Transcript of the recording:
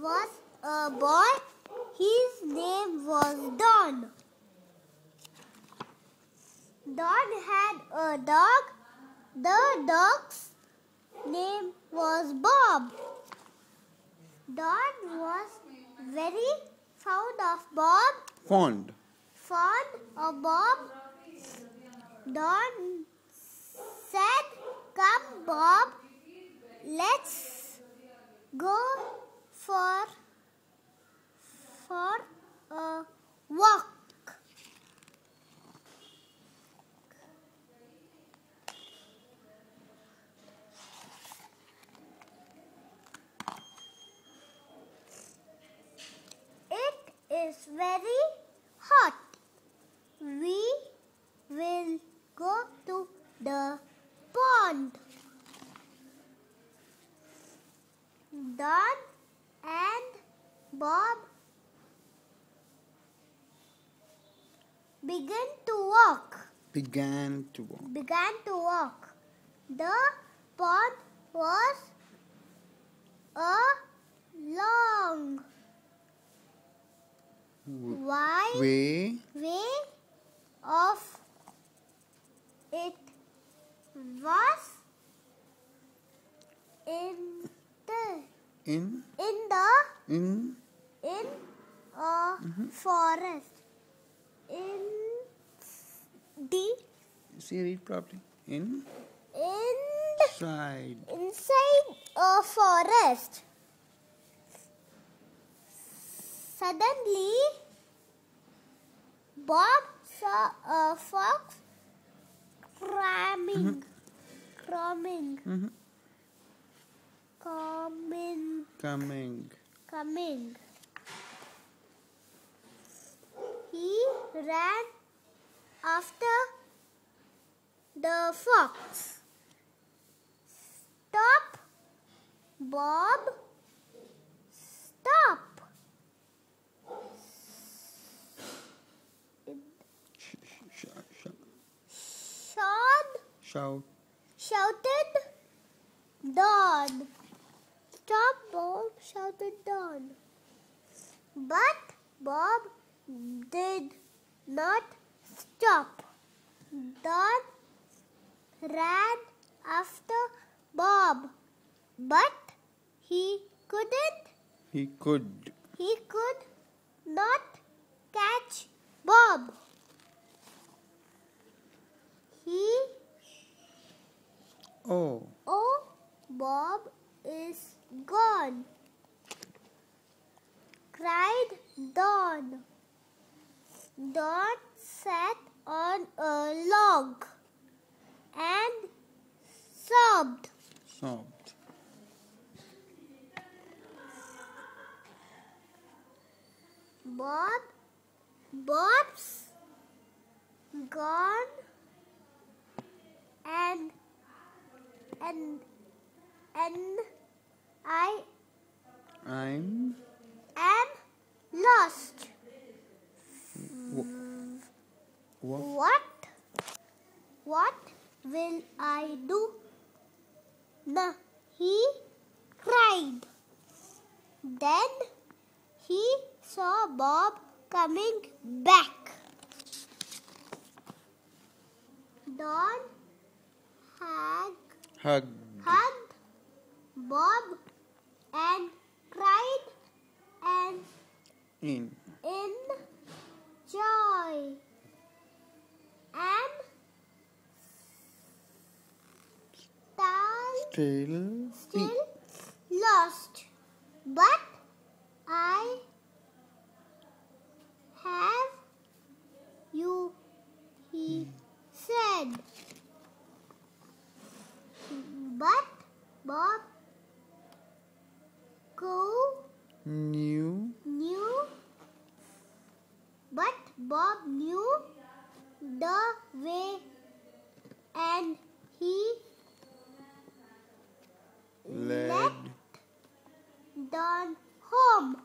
was a boy. His name was Don. Don had a dog. The dog's name was Bob. Don was very fond of Bob. Fond Of Bob. Don said, "Come, Bob, let's go for a walk." It is very hot. We will go to the pond. Don and Bob began to walk. The pond was a long wide way of it was in a forest. Read properly. Inside a forest. Suddenly, Bob saw a fox coming. He ran after the fox. "Stop, Bob! Stop!" Shouted Don. "Stop, Bob!" shouted Don. But Bob did not stop. Don ran after Bob, but he could not catch Bob. Oh, Bob is gone!" cried Don. Don sat on a log and sobbed. Bob's gone, and I'm am lost. What will I do? He cried. Then he saw Bob coming back. Don hugged Bob and cried in joy, and still lost. "But I have you," he said. But Bob knew the way, and he led Don home.